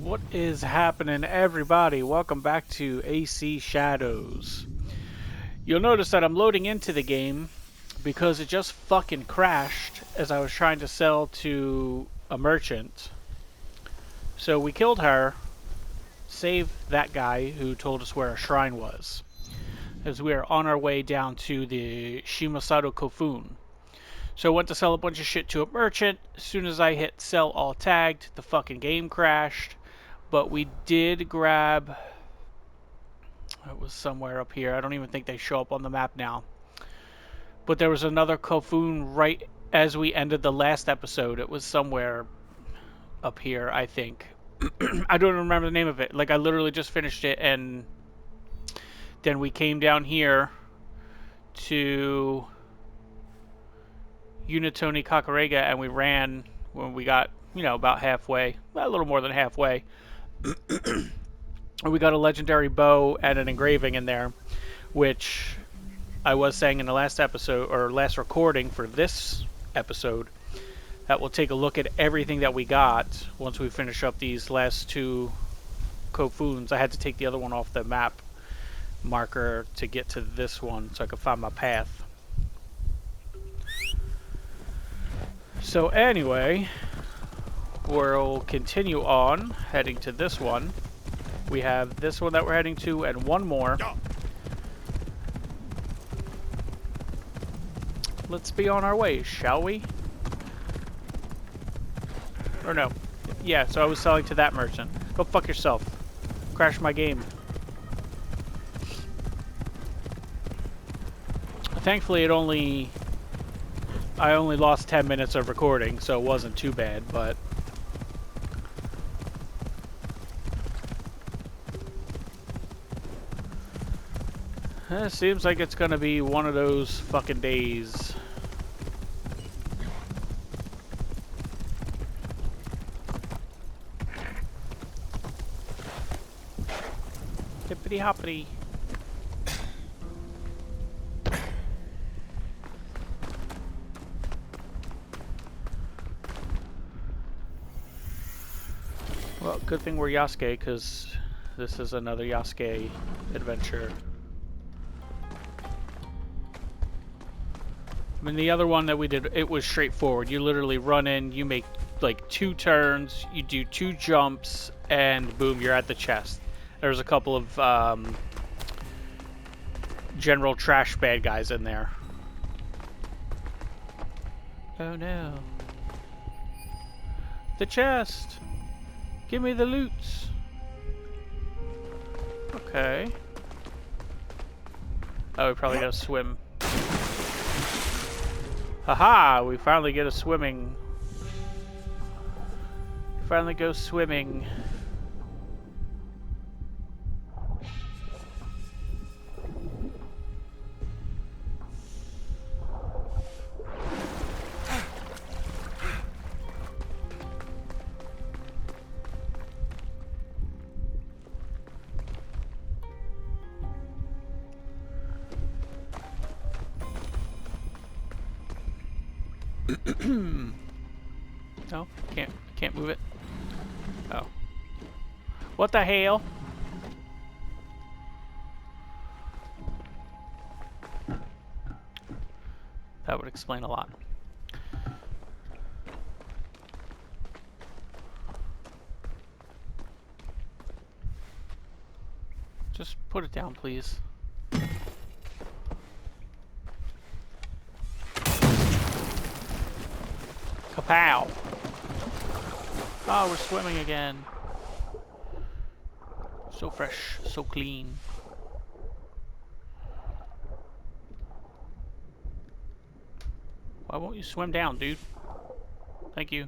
What is happening, everybody? Welcome back to AC Shadows. You'll notice that I'm loading into the game because it just fucking crashed as I was trying to sell to a merchant. So we killed her, saved that guy who told us where a shrine was, as we are on our way down to the Shimasato Kofun. So I went to sell a bunch of shit to a merchant. As soon as I hit sell all tagged, the fucking game crashed. But we did grab... It was somewhere up here. I don't even think they show up on the map now. But there was another Kofun right as we ended the last episode. It was somewhere up here, I think. I don't remember the name of it. Like, I literally just finished it, and then we came down here to Unitoni Kakarega, and we ran when we got, about halfway. A little more than halfway. We got a legendary bow and an engraving in there, which I was saying in the last episode, or last recording for this episode, that we'll take a look at everything that we got once we finish up these last two Kofuns. I had to take the other one off the map marker to get to this one so I could find my path. So anyway, we'll continue on heading to this one. We have this one that we're heading to and one more. Let's be on our way, shall we? Or no. Yeah, so I was selling to that merchant. Go fuck yourself. Crash my game. Thankfully, I only lost 10 minutes of recording, so it wasn't too bad, but... It seems like it's gonna be one of those fucking days. Hippity hoppity. Well, good thing we're Yasuke, because this is another Yasuke adventure. I mean, the other one that we did, it was straightforward. You literally run in, you make like 2 turns, you do 2 jumps, and boom, you're at the chest. There's a couple of general trash bad guys in there. Oh no. The chest! Give me the loots! Okay. Oh, we probably gotta swim. Haha! We finally get a swimming. Finally go swimming. No, can't move it. Oh. What the hell? That would explain a lot. Just put it down, please. Kapow! Oh, we're swimming again. So fresh, so clean. Why won't you swim down, dude? Thank you.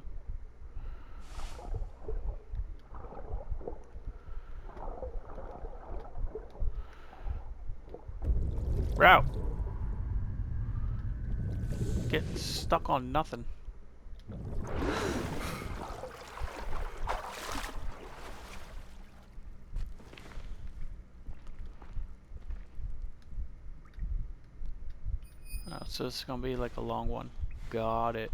Route. Getting stuck on nothing. Oh, so it's gonna be like a long one. Got it.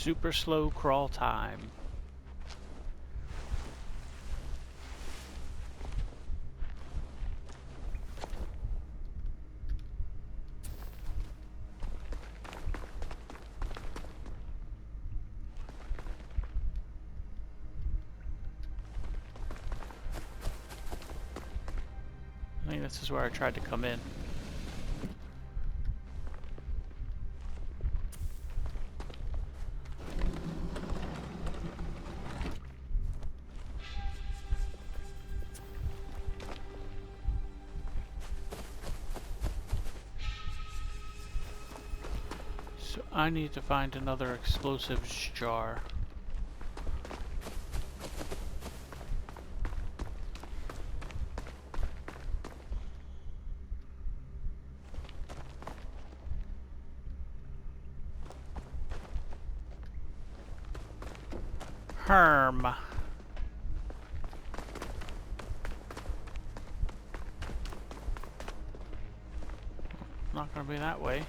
Super slow crawl time. I think this is where I tried to come in. So I need to find another explosives jar. Herm. Not gonna be that way.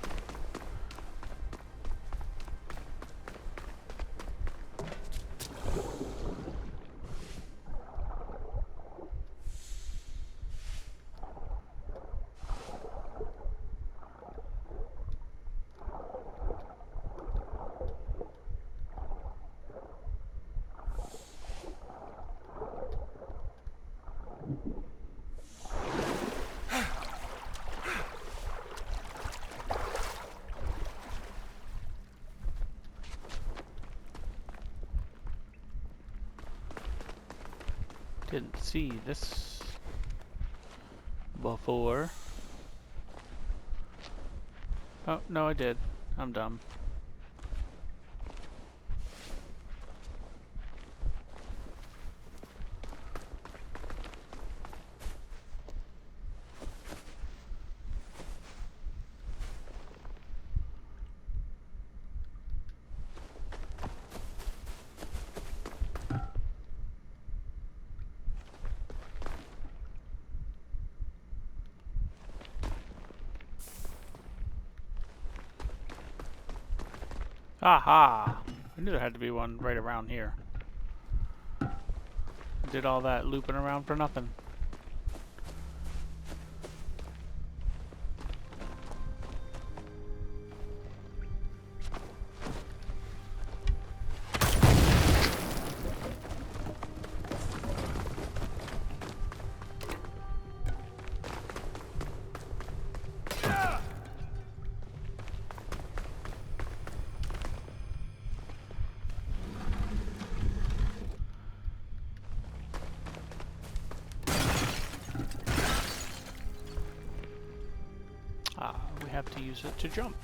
Didn't see this before. Oh, no I did. I'm dumb. Aha! I knew there had to be one right around here. Did all that looping around for nothing. We have to use it to jump.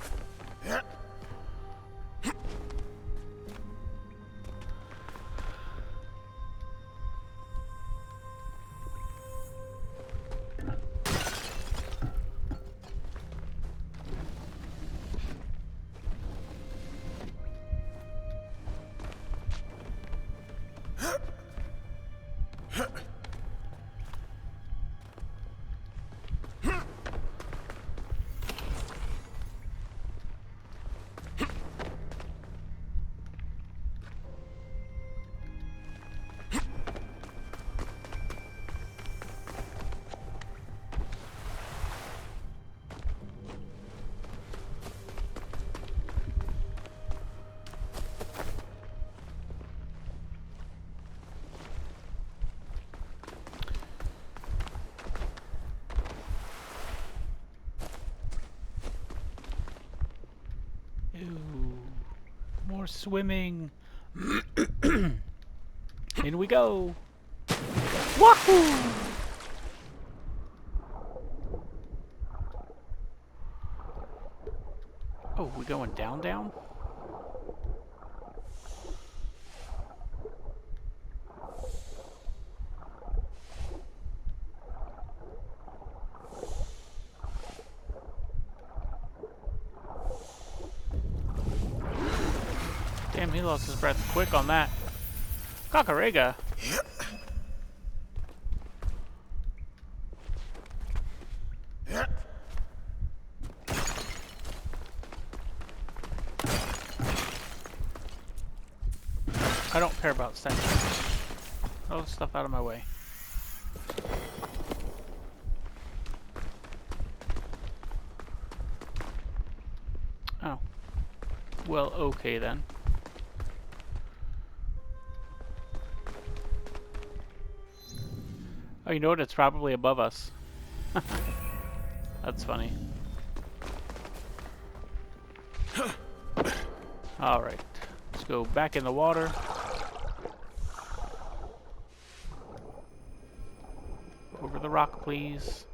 Ooh, more swimming. In we go. Wahoo! Oh, we going down, down? Damn, he lost his breath quick on that. Kakarega. I don't care about sentries. All the stuff out of my way. Oh. Well, okay then. Oh, you know what? It's probably above us. That's funny. Alright. Let's go back in the water. Over the rock, please.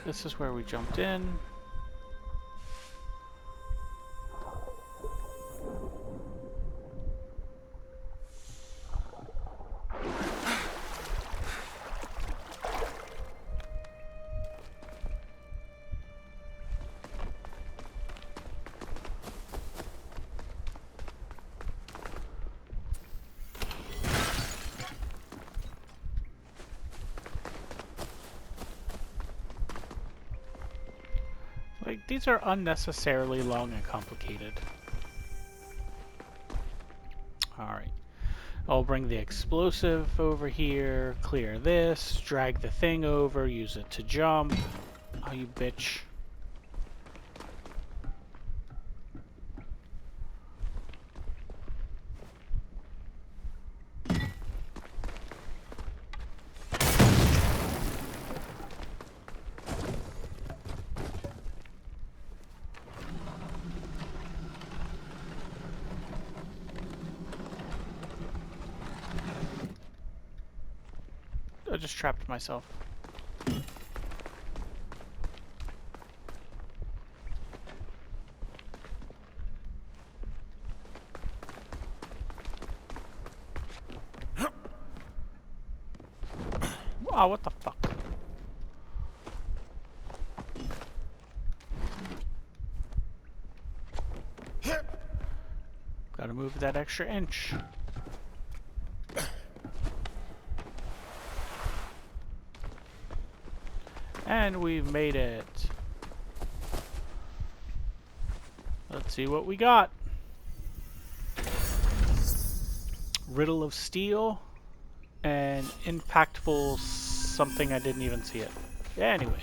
This is where we jumped in. Like, these are unnecessarily long and complicated. Alright. I'll bring the explosive over here, clear this, drag the thing over, use it to jump. Oh, you bitch. I just trapped myself. Wow, what the fuck? Gotta move that extra inch. And we've made it. Let's see what we got. Riddle of Steel and Impactful something, I didn't even see it. Anyway.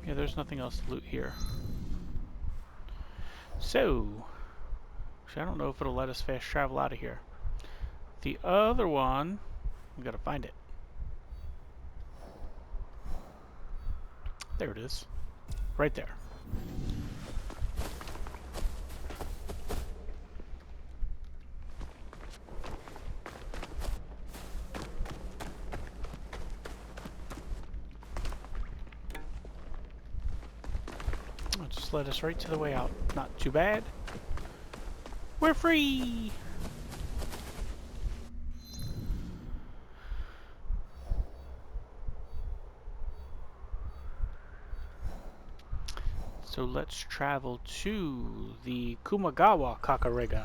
Yeah, there's nothing else to loot here. So, I don't know if it'll let us fast travel out of here. The other one, we gotta find it. There it is. Right there. I'll just let us right to the way out. Not too bad. We're free! So let's travel to the Kumagawa Kakarega.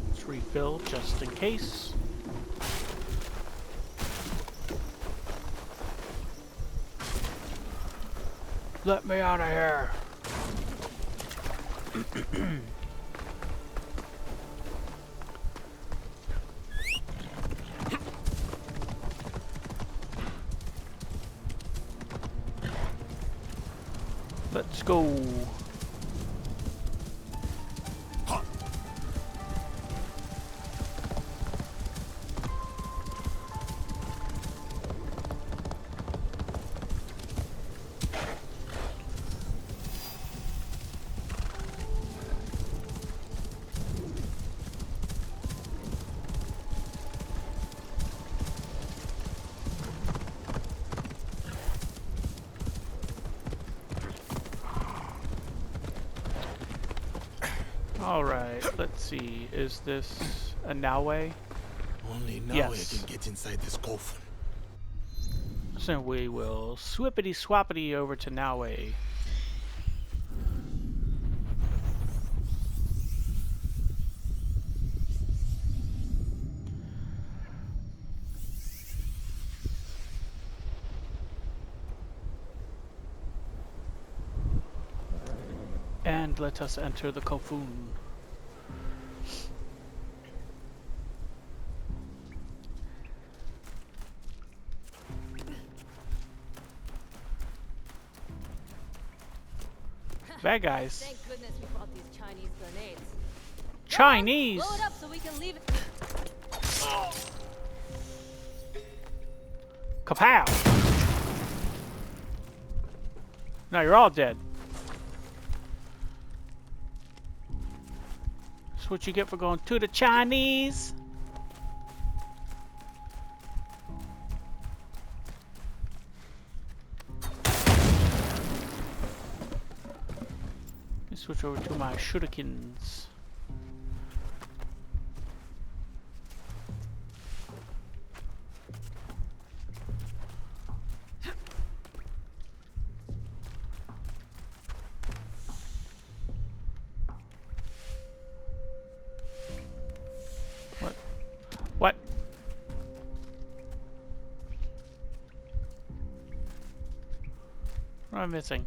Let's refill just in case. Let me out of here. Let's go. Alright, let's see. Is this a Naue? Only now I can Yes. get inside this Kofun. So we will swippity swappity over to Naue. And let us enter the Kofun. Bad guys. Thank goodness we brought these Chinese grenades. Chinese! Blow it up so we can leave it. Kapow! Now you're all dead. That's what you get for going to the Chinese. Let's switch over to my shurikens. What? What am I missing?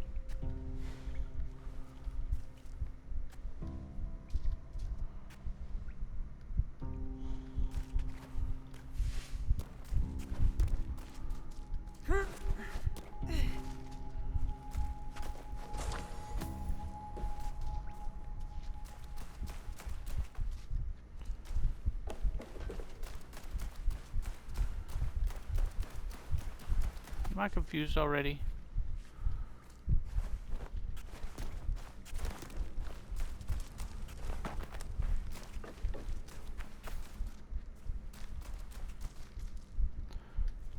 Am I confused already?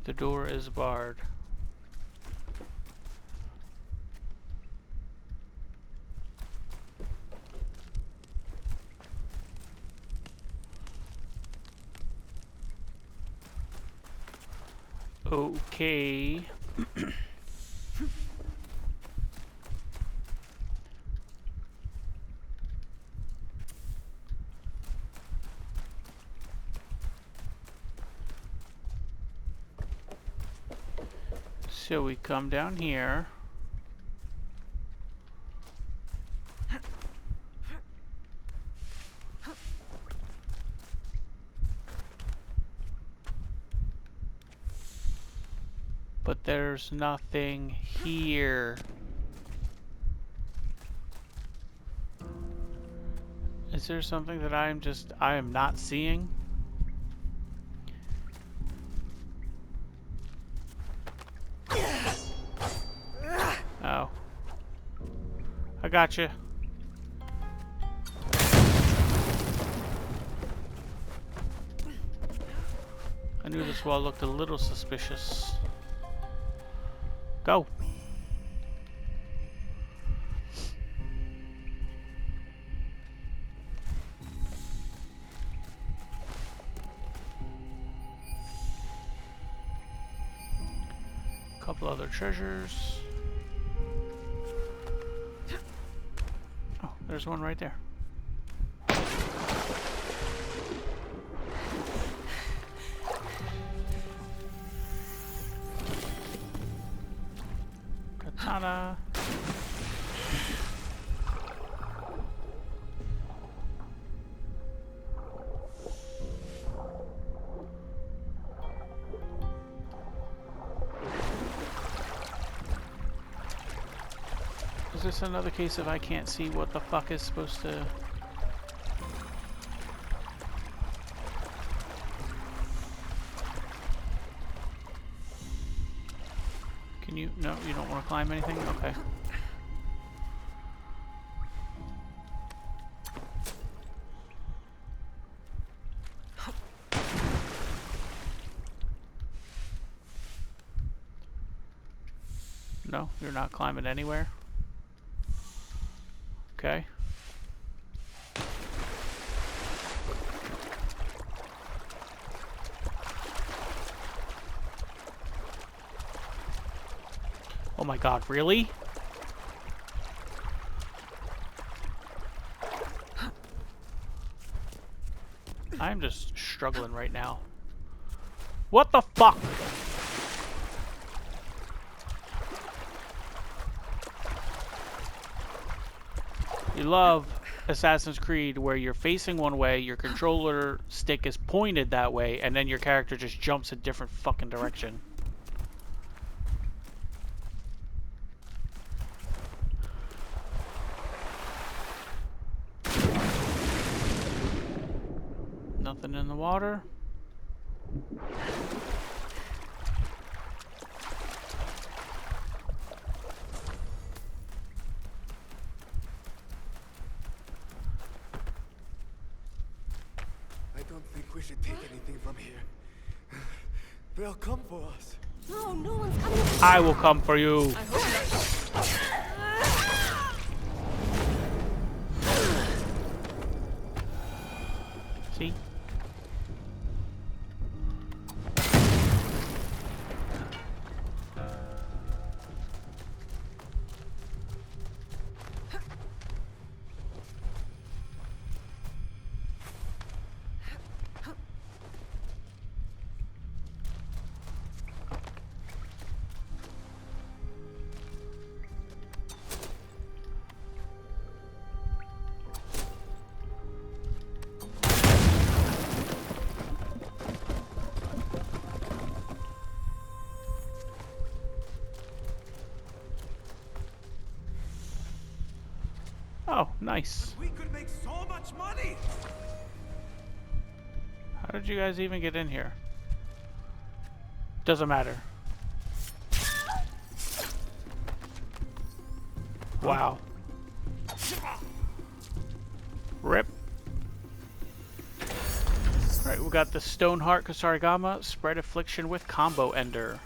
The door is barred. Okay. So we come down here. But there's nothing here. Is there something that I am not seeing? Oh. I gotcha. I knew this wall looked a little suspicious. Go. Couple other treasures. Oh, there's one right there. Katana. Is this another case of I can't see what the fuck is supposed to... Can you... No, you don't want to climb anything? Okay. No, you're not climbing anywhere? Okay. Oh my god, really? I'm just struggling right now. What the fuck? You love Assassin's Creed where you're facing one way, your controller stick is pointed that way, and then your character just jumps a different fucking direction. Nothing in the water. I don't think we should take anything from here. They'll come for us. No, no one's coming. I will come for you. I hope not. See? Oh, nice. We could make so much money. How did you guys even get in here? Doesn't matter. Wow. Rip. Alright, we got the Stoneheart Kusarigama, Spread Affliction with Combo Ender.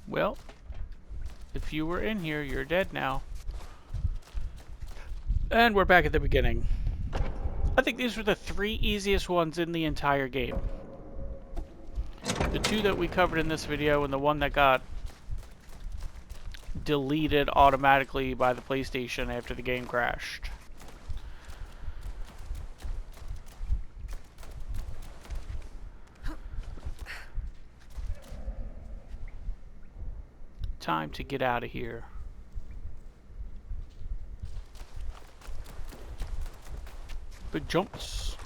Well, if you were in here, you're dead now. And we're back at the beginning. I think these were the 3 easiest ones in the entire game. The 2 that we covered in this video and the one that got deleted automatically by the PlayStation after the game crashed. Time to get out of here. Big jumps.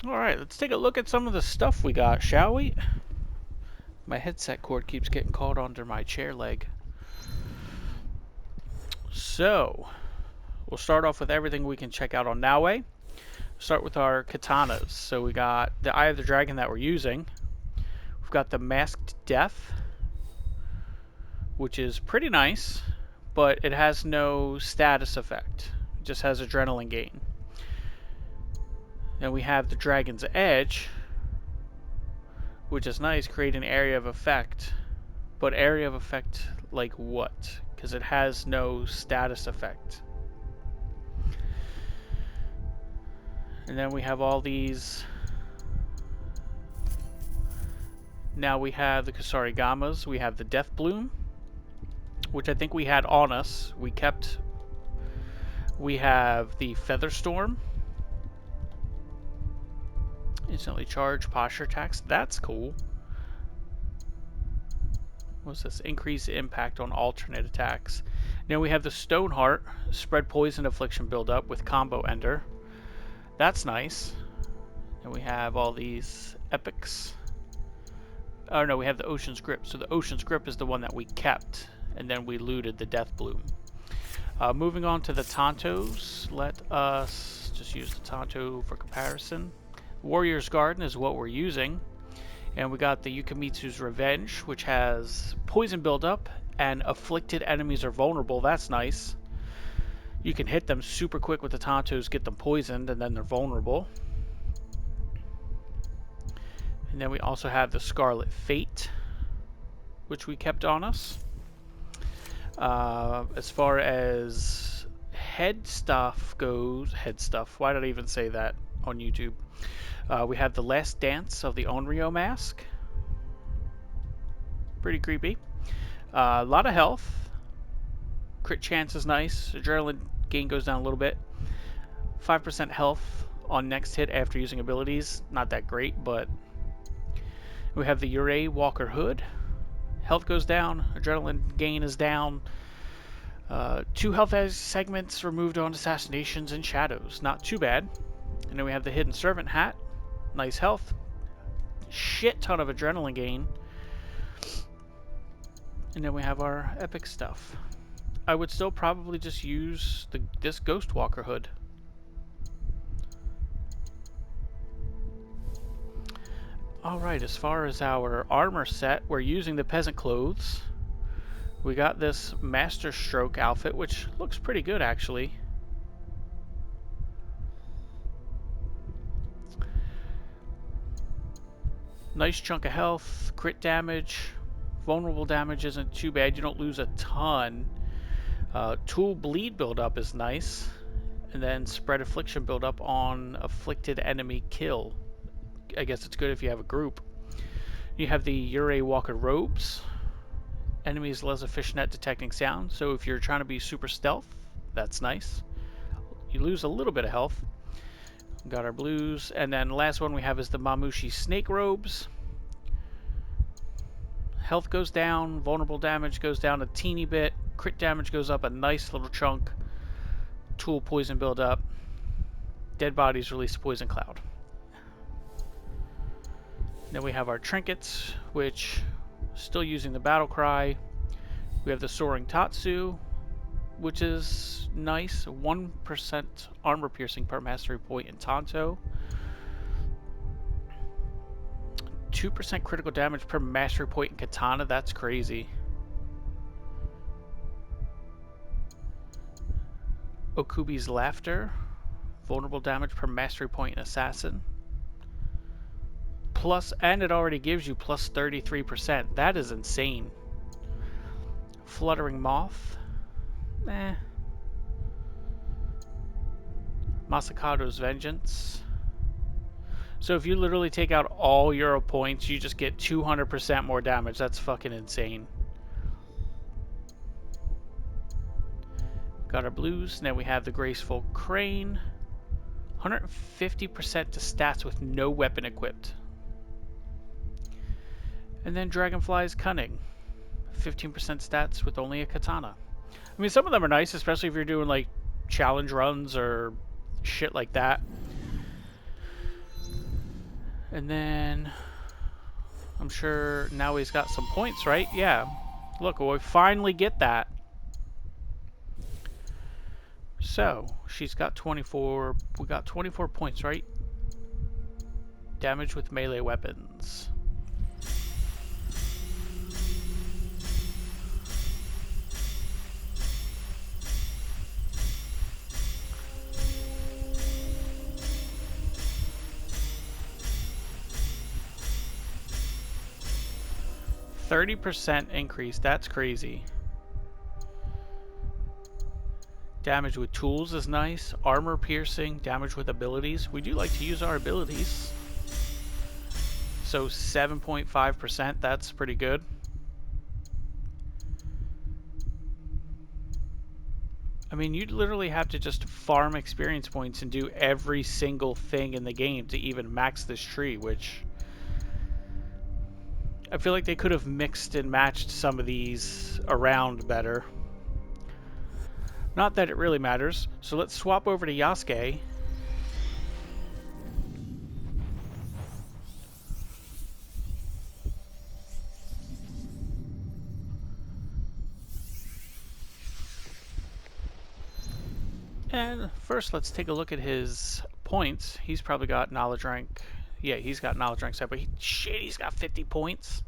Alright, let's take a look at some of the stuff we got, shall we? My headset cord keeps getting caught under my chair leg. So, we'll start off with everything we can check out on Naue. Start with our katanas. So we got the Eye of the Dragon that we're using. We've got the Masked Death, which is pretty nice, but it has no status effect. It just has adrenaline gain. Then we have the Dragon's Edge, which is nice, create an area of effect. But area of effect like what? Because it has no status effect. And then we have all these. Now we have the Kusarigamas, we have the Death Bloom, which I think we had on us. We kept. We have the Featherstorm. Instantly charge posture attacks. That's cool. What's this? Increase impact on alternate attacks. Now we have the Stoneheart. Spread poison affliction buildup with combo ender. That's nice. And we have all these epics. Oh no, we have the Ocean's Grip. So the Ocean's Grip is the one that we kept. And then we looted the Death Bloom. Moving on to the Tontos. Let us just use the Tonto for comparison. Warrior's Garden is what we're using. And we got the Yukimitsu's Revenge, which has poison buildup and afflicted enemies are vulnerable. That's nice. You can hit them super quick with the Tontos, get them poisoned, and then they're vulnerable. And then we also have the Scarlet Fate, which we kept on us. As far as head stuff goes, why did I even say that on YouTube? We have the Last Dance of the Onryo mask. Pretty creepy. A lot of health. Crit chance is nice. Adrenaline gain goes down a little bit. 5% health on next hit after using abilities. Not that great, but we have the Urei Walker Hood. Health goes down. Adrenaline gain is down. 2 health segments removed on assassinations and shadows. Not too bad. And then we have the Hidden Servant Hat. Nice health. Shit ton of adrenaline gain. And then we have our epic stuff. I would still probably just use this Ghost Walker Hood. Alright, as far as our armor set, we're using the peasant clothes. We got this Master Stroke outfit, which looks pretty good actually. Nice chunk of health, crit damage, vulnerable damage isn't too bad, you don't lose a ton. Tool bleed buildup is nice, and then spread affliction buildup on afflicted enemy kill. I guess it's good if you have a group. You have the Urei Walker robes. Enemies less efficient at detecting sound, so if you're trying to be super stealth, that's nice. You lose a little bit of health. Got our blues, and then the last one we have is the Mamushi snake robes. Health goes down, vulnerable damage goes down a teeny bit, crit damage goes up a nice little chunk, tool poison build up, dead bodies release poison cloud. Then we have our trinkets, which still using the battle cry. We have the soaring Tatsu, which is nice, 1% armor piercing per mastery point in Tanto. 2% critical damage per mastery point in Katana, that's crazy. Okubi's Laughter, vulnerable damage per mastery point in Assassin. Plus, and it already gives you plus 33%. That is insane. Fluttering Moth. Masakado's Vengeance. So if you literally take out all Euro points, you just get 200% more damage. That's fucking insane. Got our blues. Now we have the Graceful Crane. 150% to stats with no weapon equipped. And then Dragonfly's Cunning. 15% stats with only a katana. I mean, some of them are nice, especially if you're doing like challenge runs or shit like that. And then I'm sure now he's got some points, right? Yeah. Look, we finally get that. So, she's got 24. We got 24 points, right? Damage with melee weapons. %30 increase, that's crazy. Damage with tools is nice. Armor piercing, damage with abilities. We do like to use our abilities. So 7.5%, that's pretty good. I mean, you'd literally have to just farm experience points and do every single thing in the game to even max this tree, which I feel like they could have mixed and matched some of these around better. Not that it really matters. So let's swap over to Yasuke. And first, let's take a look at his points. He's probably got knowledge rank. Yeah, he's got knowledge rank set, but shit, he's got 50 points.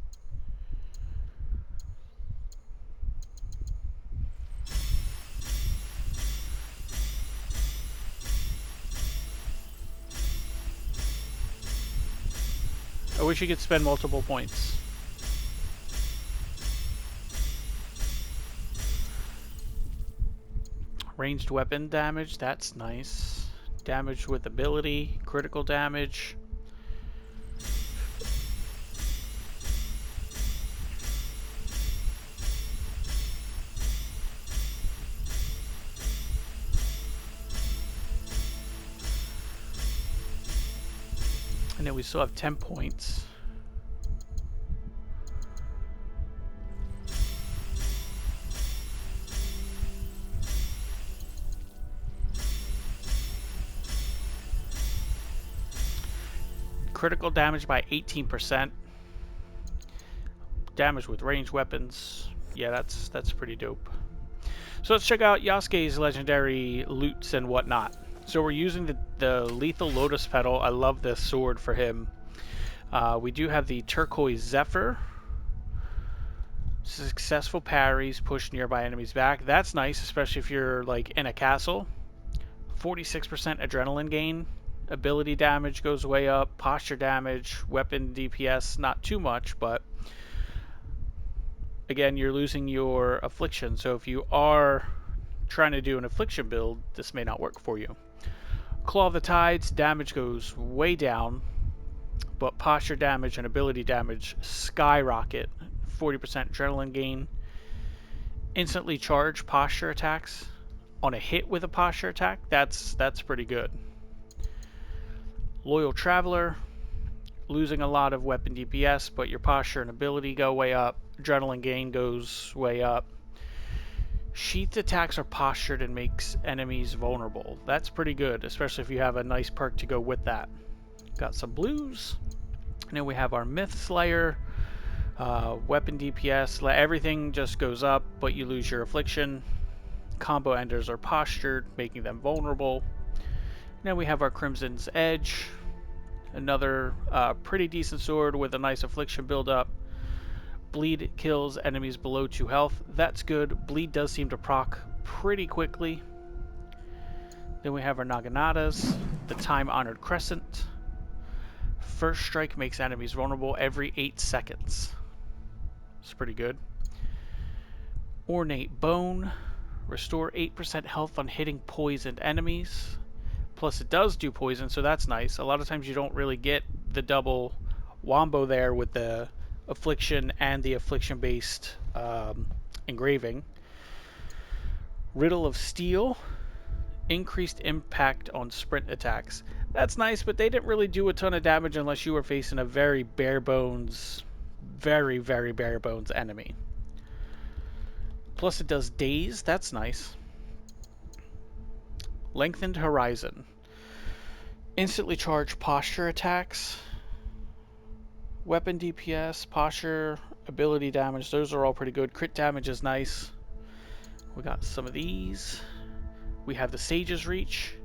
I wish you could spend multiple points. Ranged weapon damage, that's nice. Damage with ability, critical damage. And then we still have 10 points. Critical damage by 18%. Damage with ranged weapons. Yeah, that's pretty dope. So let's check out Yasuke's legendary loots and whatnot. So we're using the Lethal Lotus Petal. I love this sword for him. We do have the Turquoise Zephyr. Successful parries, push nearby enemies back. That's nice, especially if you're like in a castle. 46% adrenaline gain. Ability damage goes way up. Posture damage, weapon DPS, not too much, but again, you're losing your affliction. So if you are trying to do an affliction build, this may not work for you. Claw of the Tides, damage goes way down, but posture damage and ability damage skyrocket. 40% adrenaline gain. Instantly charge posture attacks on a hit with a posture attack. That's pretty good. Loyal Traveler, losing a lot of weapon DPS, but your posture and ability go way up. Adrenaline gain goes way up. Sheathed attacks are postured and makes enemies vulnerable. That's pretty good, especially if you have a nice perk to go with that. Got some blues. And then we have our Myth Slayer. Weapon DPS, everything just goes up, but you lose your affliction. Combo enders are postured, making them vulnerable. Now we have our Crimson's Edge, another pretty decent sword with a nice affliction build-up. Bleed kills enemies below 2 health. That's good. Bleed does seem to proc pretty quickly. Then we have our Naganatas, the Time-Honored Crescent. First Strike makes enemies vulnerable every 8 seconds. It's pretty good. Ornate Bone, restore 8% health on hitting poisoned enemies. Plus it does do poison, so that's nice. A lot of times you don't really get the double wombo there with the affliction and the affliction-based engraving. Riddle of Steel, increased impact on sprint attacks. That's nice, but they didn't really do a ton of damage unless you were facing a very bare bones, very bare bones enemy. Plus it does daze, that's nice. Lengthened Horizon, instantly charge posture attacks. Weapon DPS, posture, ability damage, those are all pretty good. Crit damage is nice. We got some of these. We have the Sage's Reach.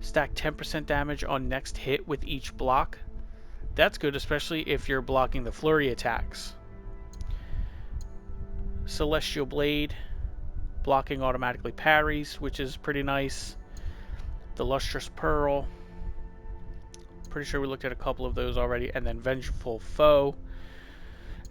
Stack 10% damage on next hit with each block. That's good, especially if you're blocking the flurry attacks. Celestial Blade, blocking automatically parries, which is pretty nice. The Lustrous Pearl. Pretty sure we looked at a couple of those already. And then Vengeful Foe.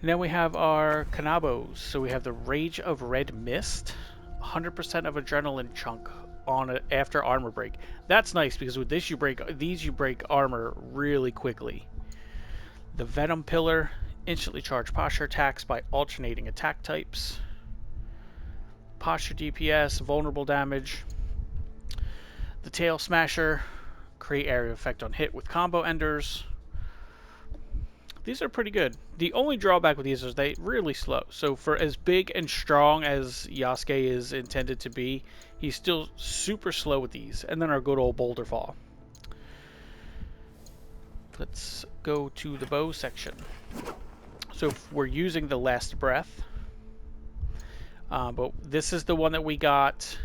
And then we have our Kanabos. So we have the Rage of Red Mist. 100% of adrenaline chunk on it after armor break. That's nice because with this you break armor really quickly. The Venom Pillar, instantly charge posture attacks by alternating attack types. Posture DPS, vulnerable damage. The Tail Smasher, create area effect on hit with combo enders. These are pretty good. The only drawback with these is they're really slow. So for as big and strong as Yasuke is intended to be, he's still super slow with these. And then our good old Boulder Fall. Let's go to the bow section. So we're using the Last Breath. But this is the one that we got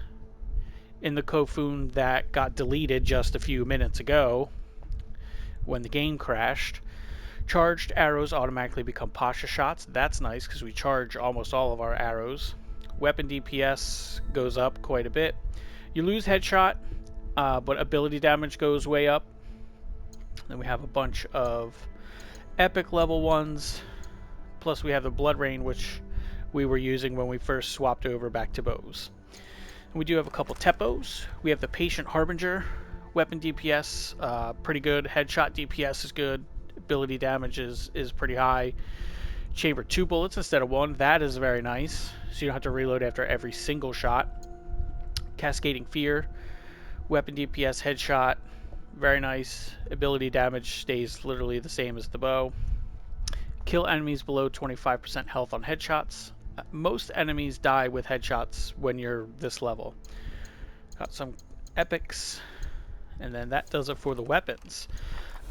in the Kofun that got deleted just a few minutes ago when the game crashed. Charged arrows automatically become posture shots. That's nice because we charge almost all of our arrows. Weapon DPS goes up quite a bit. You lose headshot, but ability damage goes way up. Then we have a bunch of epic level ones. Plus we have the Blood Rain, which we were using when we first swapped over back to bows. And we do have a couple Tepos. We have the Patient Harbinger. Weapon DPS, pretty good. Headshot DPS is good. Ability damage is pretty high. Chamber 2 bullets instead of 1. That is very nice. So you don't have to reload after every single shot. Cascading Fear. Weapon DPS, headshot. Very nice. Ability damage stays literally the same as the bow. Kill enemies below 25% health on headshots. Most enemies die with headshots when you're this level. Got some epics. And then that does it for the weapons.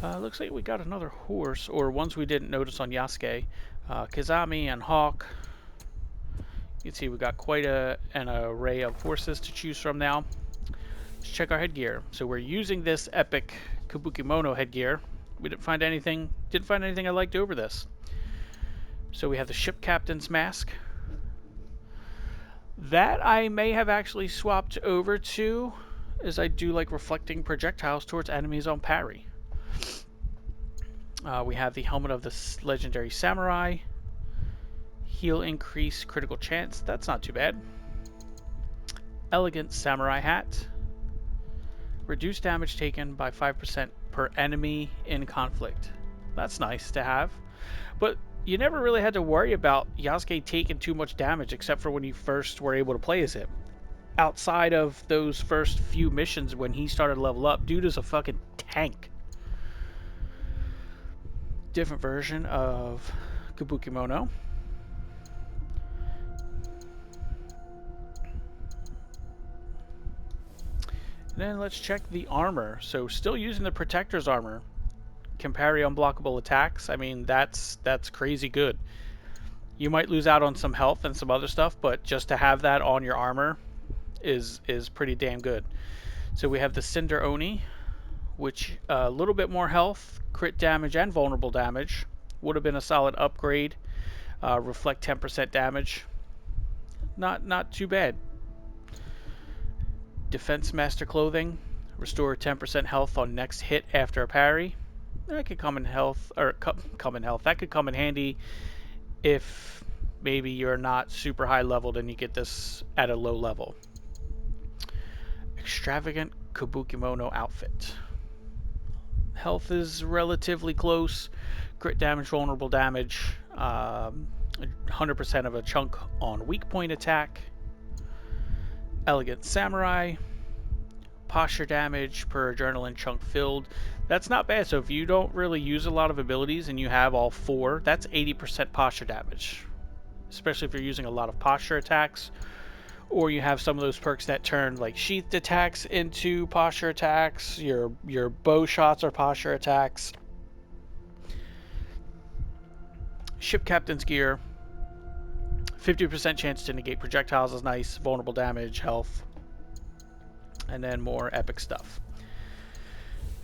Looks like we got another horse, or ones we didn't notice on Yasuke. Kizami and Hawk. You can see we got quite an array of horses to choose from now. Let's check our headgear. So we're using this epic Kabukimono headgear. We didn't find anything I liked over this. So we have the ship captain's mask. That I may have actually swapped over to, as I do like reflecting projectiles towards enemies on parry. We have the helmet of the legendary samurai. Heal increase critical chance. That's not too bad. Elegant samurai hat. Reduce damage taken by 5% per enemy in conflict. That's nice to have. But you never really had to worry about Yasuke taking too much damage except for when you first were able to play as him. Outside of those first few missions when he started to level up, dude is a fucking tank. Different version of Kabukimono. And then let's check the armor. So still using the Protector's armor. Can parry unblockable attacks. I mean, that's crazy good. You might lose out on some health and some other stuff, but just to have that on your armor is pretty damn good. So we have the Cinder Oni, which a little bit more health, crit damage, and vulnerable damage. Would have been a solid upgrade. Reflect 10% damage. Not too bad. Defense Master Clothing. Restore 10% health on next hit after a parry. That could come in health, or come in health. That could come in handy if maybe you're not super high leveled and you get this at a low level. Extravagant Kabukimono outfit. Health is relatively close. Crit damage, vulnerable damage. 100% of a chunk on weak point attack. Elegant Samurai. Posture damage per adrenaline chunk filled. That's not bad. So if you don't really use a lot of abilities and you have all 4, that's 80% posture damage. Especially if you're using a lot of posture attacks. Or you have some of those perks that turn like sheathed attacks into posture attacks. Your bow shots are posture attacks. Ship captain's gear. 50% chance to negate projectiles is nice. Vulnerable damage, health. And then more epic stuff.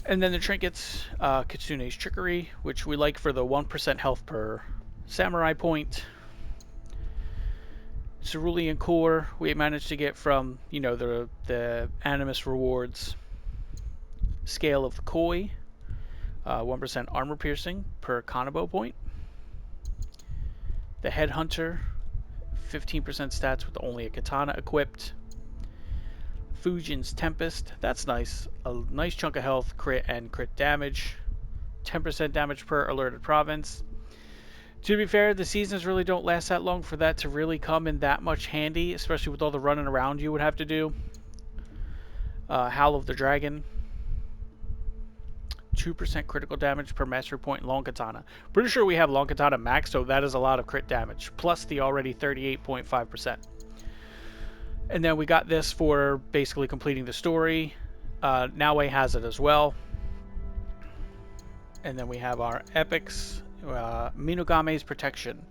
And then the trinkets, Kitsune's Trickery, which we like for the 1% health per samurai point. Cerulean Core, we managed to get from, you know, the Animus rewards. Scale of the Koi, 1% armor piercing per Kanabo point. The Headhunter, 15% stats with only a katana equipped. Fujin's Tempest, that's nice. A nice chunk of health, crit, and crit damage. 10% damage per alerted province. To be fair, the seasons really don't last that long for that to really come in that much handy, especially with all the running around you would have to do. Howl of the Dragon. 2% critical damage per mastery point long katana. Pretty sure we have long katana max, so that is a lot of crit damage. Plus the already 38.5%. And then we got this for basically completing the story. Naue has it as well. And then we have our epics. Minogame's Protection.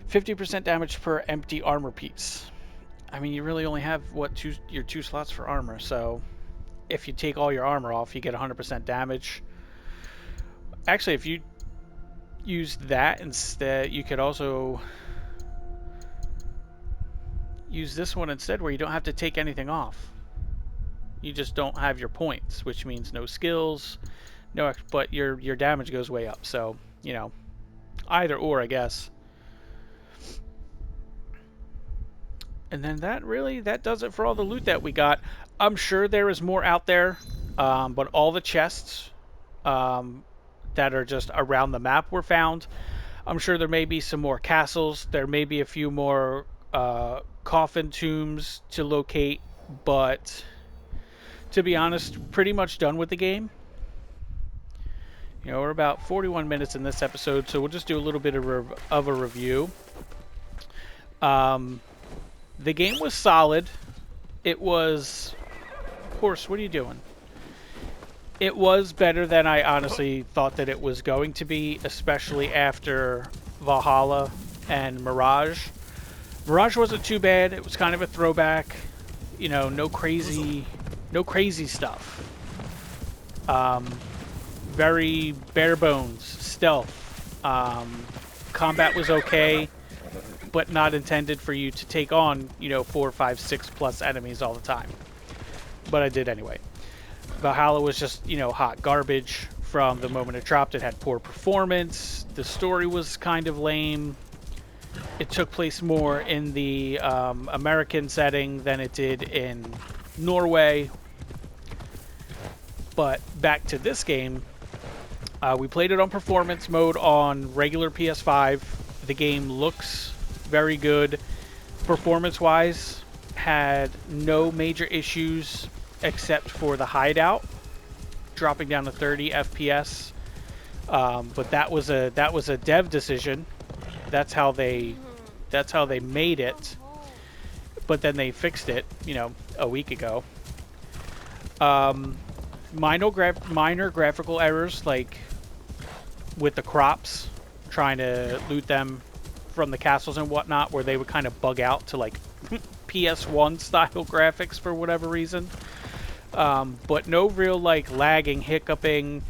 50% damage per empty armor piece. I mean, you really only have, what, your 2 slots for armor. So if you take all your armor off, you get 100% damage. Actually, if you use that instead, you could also use this one instead where you don't have to take anything off. You just don't have your points, which means no skills, but your damage goes way up. So, you know, Either or, I guess. And then that does it for all the loot that we got. I'm sure there is more out there, but all the chests um, that are just around the map were found. I'm sure there may be some more castles. There may be a few more coffin tombs to locate, but to be honest, pretty much done with the game. You know, we're about 41 minutes in this episode, so we'll just do a little bit of a review. Um, the game was solid. It was... Horse, what are you doing? It was better than I honestly thought that it was going to be, especially after Valhalla and Mirage. Mirage wasn't too bad. It was kind of a throwback. You know, no crazy stuff. Very bare bones stealth. Combat was okay, but not intended for you to take on, you know, 4, 5, 6 plus enemies all the time. But I did anyway. Valhalla was just, you know, hot garbage from the moment it dropped. It had poor performance. The story was kind of lame. It took place more in the American setting than it did in Norway. But back to this game, we played it on performance mode on regular PS5. The game looks very good. Performance-wise, had no major issues except for the hideout dropping down to 30 FPS. But that was a dev decision. That's how they made it. But then they fixed it, you know, a week ago. Minor graphical errors, like with the crops, trying to loot them from the castles and whatnot, where they would kind of bug out to like PS1 style graphics for whatever reason. But no real like lagging, hiccuping.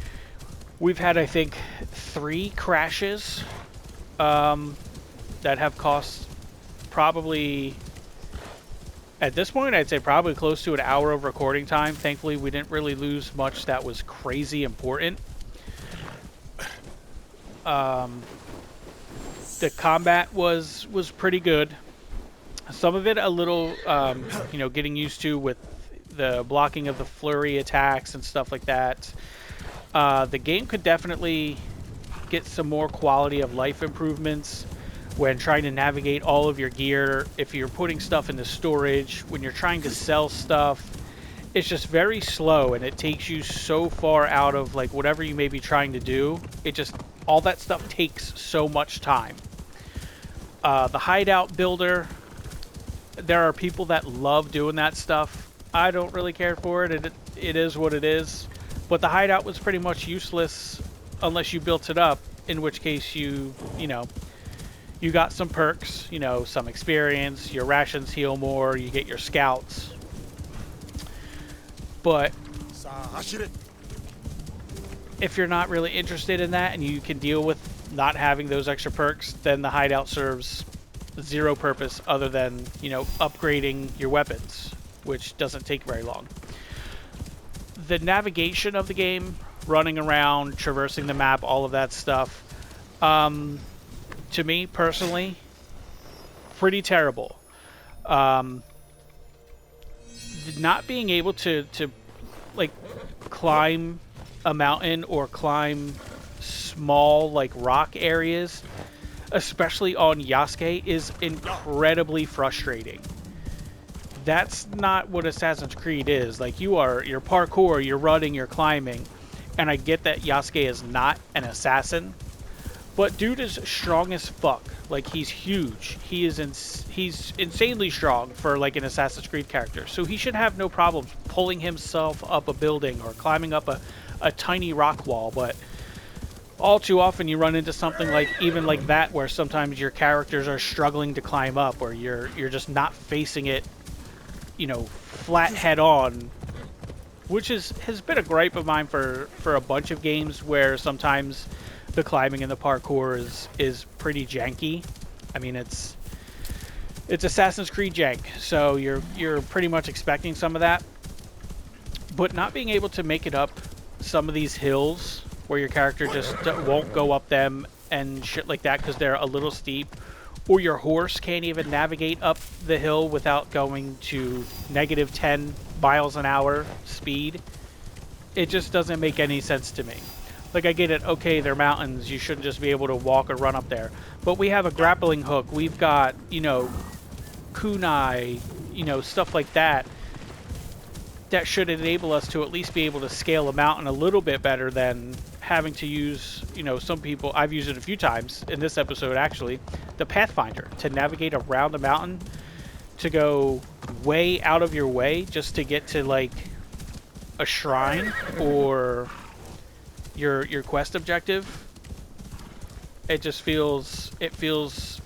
We've had, I think, 3 crashes that have cost probably, at this point, I'd say probably close to an hour of recording time. Thankfully, we didn't really lose much that was crazy important. The combat was pretty good. Some of it a little, you know, getting used to with the blocking of the flurry attacks and stuff like that. The game could definitely get some more quality of life improvements when trying to navigate all of your gear. If you're putting stuff into storage, when you're trying to sell stuff, it's just very slow, and it takes you so far out of like whatever you may be trying to do. It just, all that stuff takes so much time. The hideout builder, there are people that love doing that stuff. I don't really care for it. It is what it is. But the hideout was pretty much useless unless you built it up, in which case you know, you got some perks, you know, some experience, your rations heal more, you get your scouts. But if you're not really interested in that and you can deal with not having those extra perks, then the hideout serves zero purpose other than, you know, upgrading your weapons, which doesn't take very long. The navigation of the game, running around, traversing the map, all of that stuff, to me personally, pretty terrible. Not being able to like climb a mountain or climb small like rock areas, especially on Yasuke, is incredibly frustrating. That's not what Assassin's Creed is. Like, you're parkour, you're running, you're climbing, and I get that Yasuke is not an assassin, but dude is strong as fuck. Like, he's huge. He's insanely strong for like an Assassin's Creed character. So he should have no problems pulling himself up a building or climbing up a tiny rock wall. But all too often you run into something like even like that, where sometimes your characters are struggling to climb up, or you're just not facing it, you know, flat head on, which has been a gripe of mine for a bunch of games, where sometimes the climbing and the parkour is pretty janky. I mean, it's Assassin's Creed jank, so you're pretty much expecting some of that. But not being able to make it up some of these hills where your character just won't go up them, and shit like that because they're a little steep, or your horse can't even navigate up the hill without going to -10 miles an hour speed. It just doesn't make any sense to me. Like, I get it, okay, they're mountains, you shouldn't just be able to walk or run up there. But we have a grappling hook, we've got, you know, kunai, you know, stuff like that, that should enable us to at least be able to scale a mountain a little bit better than having to use, you know, some people, I've used it a few times in this episode actually, the Pathfinder, to navigate around a mountain, to go way out of your way just to get to, like, a shrine or your quest objective. It just feels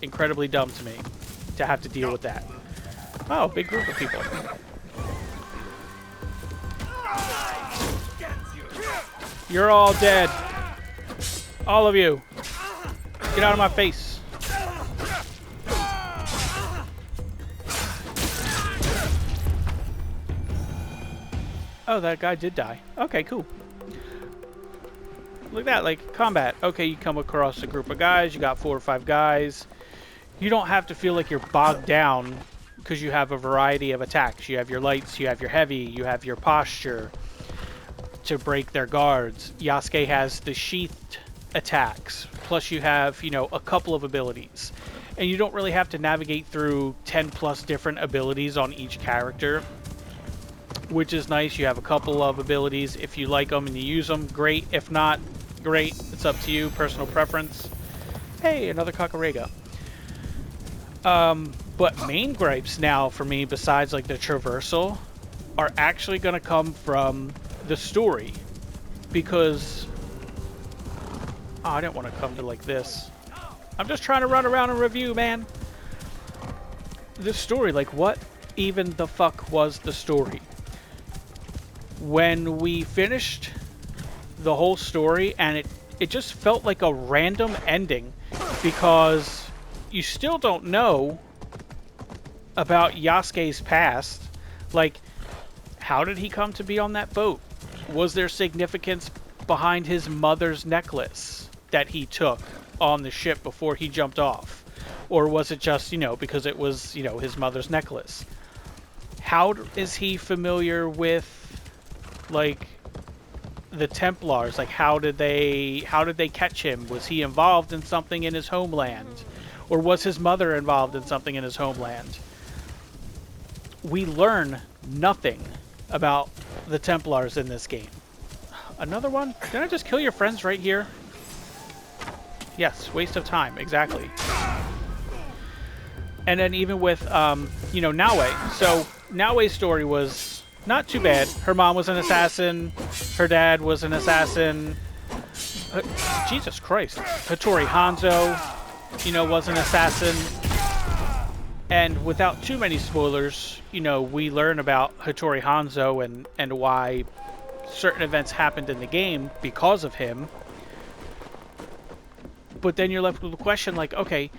incredibly dumb to me to have to deal with that. Oh, big group of people. You're all dead. All of you. Get out of my face. Oh, that guy did die. Okay, cool. Look at that, like, combat. Okay, you come across a group of guys, you got 4 or 5 guys. You don't have to feel like you're bogged down because you have a variety of attacks. You have your lights, you have your heavy, you have your posture to break their guards. Yasuke has the sheathed attacks, plus you have, you know, a couple of abilities. And you don't really have to navigate through 10 plus different abilities on each character, which is nice. You have a couple of abilities. If you like them and you use them, great. If not, great. It's up to you, personal preference. Hey, another Kakarega. But main gripes now for me, besides like the traversal, are actually going to come from the story. Because... oh, I didn't want to come to like this. I'm just trying to run around and review, man. The story, like, what even the fuck was the story? When we finished the whole story, and it just felt like a random ending, because you still don't know about Yasuke's past. Like, how did he come to be on that boat? Was there significance behind his mother's necklace that he took on the ship before he jumped off? Or was it just, you know, because it was, you know, his mother's necklace? How is he familiar with, like, the Templars? Like, how did they catch him? Was he involved in something in his homeland? Or was his mother involved in something in his homeland? We learn nothing about the Templars in this game. Another one? Did I just kill your friends right here? Yes, waste of time, exactly. And then even with, you know, Naue. So, Naue's story was not too bad. Her mom was an assassin. Her dad was an assassin. Jesus Christ. Hattori Hanzo, you know, was an assassin. And without too many spoilers, you know, we learn about Hattori Hanzo and why certain events happened in the game because of him. But then you're left with the question, like, okay,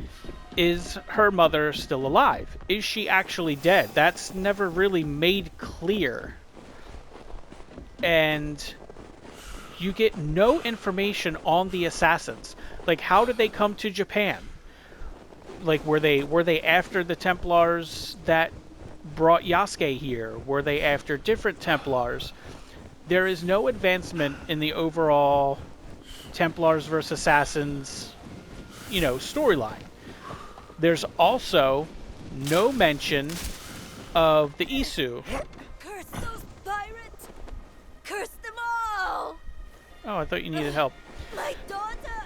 is her mother still alive? Is she actually dead? That's never really made clear. And you get no information on the assassins. Like, how did they come to Japan? Like, were they after the Templars that brought Yasuke here? Were they after different Templars? There is no advancement in the overall Templars versus Assassins, you know, storyline. There's also no mention of the Isu. Curse those pirates! Curse them all! Oh, I thought you needed help. My daughter!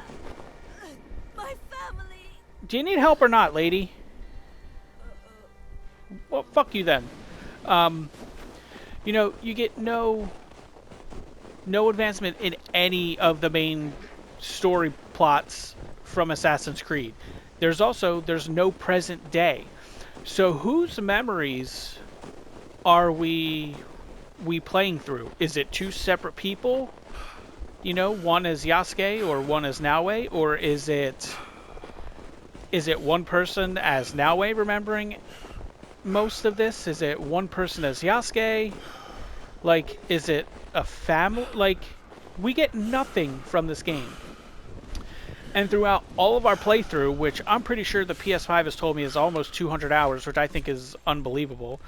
My family! Do you need help or not, lady? Well, fuck you then. You know, you get no advancement in any of the main story plots from Assassin's Creed. There's no present day. So whose memories are we playing through? Is it 2 separate people? You know, one is Yasuke or one is Naue, or is it one person as Naue remembering most of this? Is it one person as Yasuke? Like, is it a family? Like, we get nothing from this game. And throughout all of our playthrough, which I'm pretty sure the PS5 has told me is almost 200 hours, which I think is unbelievable,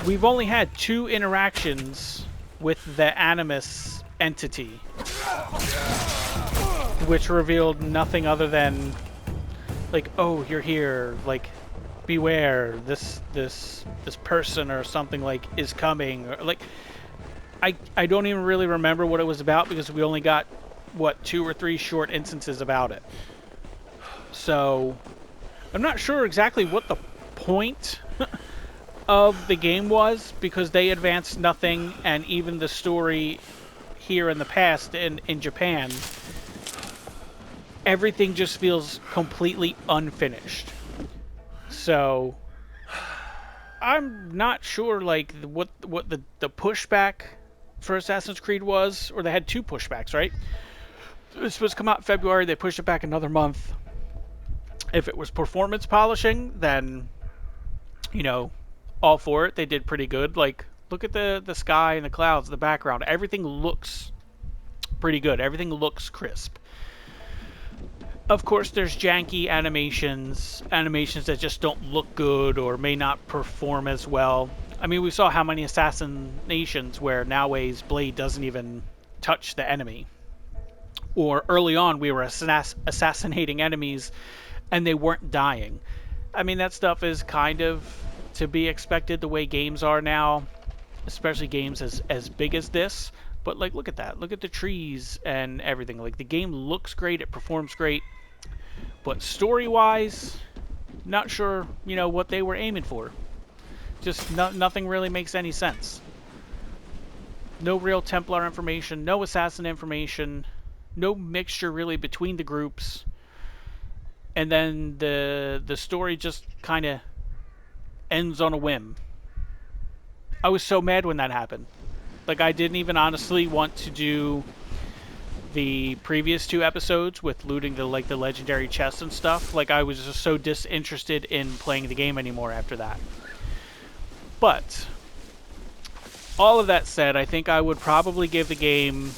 we've only had 2 interactions with the Animus entity, which revealed nothing other than, like, oh, you're here, like, beware, this person or something, like, is coming, or, like, I don't even really remember what it was about because we only got, what, 2 or 3 short instances about it. So I'm not sure exactly what the point of the game was, because they advanced nothing, and even the story here in the past in Japan, everything just feels completely unfinished. So I'm not sure, like, what the pushback for Assassin's Creed was, or they had 2 pushbacks, right? It was supposed to come out in February, they pushed it back another month. If it was performance polishing, then, you know, all for it. They did pretty good. Like, look at the sky and the clouds, the background. Everything looks pretty good. Everything looks crisp. Of course, there's janky animations that just don't look good or may not perform as well. I mean, we saw how many assassinations where Naoe's blade doesn't even touch the enemy. Or early on, we were assassinating enemies and they weren't dying. I mean, that stuff is kind of to be expected the way games are now, especially games as big as this. But, like, look at that. Look at the trees and everything. Like, the game looks great. It performs great. But story-wise, not sure, you know, what they were aiming for. Just nothing really makes any sense. No real Templar information, no assassin information, no mixture really between the groups. And then the story just kind of ends on a whim. I was so mad when that happened. Like, I didn't even honestly want to do the previous 2 episodes with looting the legendary chests and stuff. Like, I was just so disinterested in playing the game anymore after that. But all of that said, I think I would probably give the game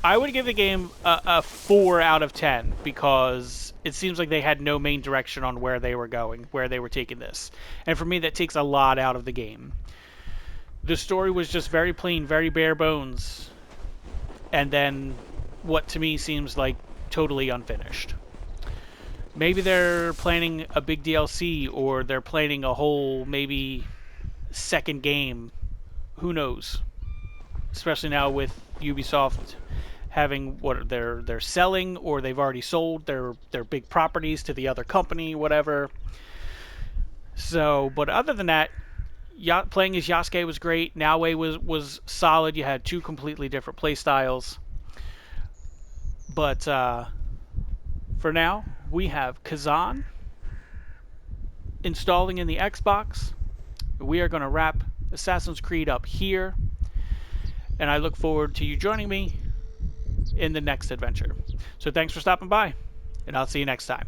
a 4 out of 10, because it seems like they had no main direction on where they were going, where they were taking this. And for me, that takes a lot out of the game. The story was just very plain, very bare bones, and then what to me seems like totally unfinished. Maybe they're planning a big DLC, or they're planning a whole, maybe, second game. Who knows? Especially now with Ubisoft having what they're selling, or they've already sold their big properties to the other company, whatever. So, but other than that, playing as Yasuke was great. Naoe was solid. You had 2 completely different play styles. But for now, we have Kazan installing in the Xbox. We are going to wrap Assassin's Creed up here. And I look forward to you joining me in the next adventure. So thanks for stopping by, and I'll see you next time.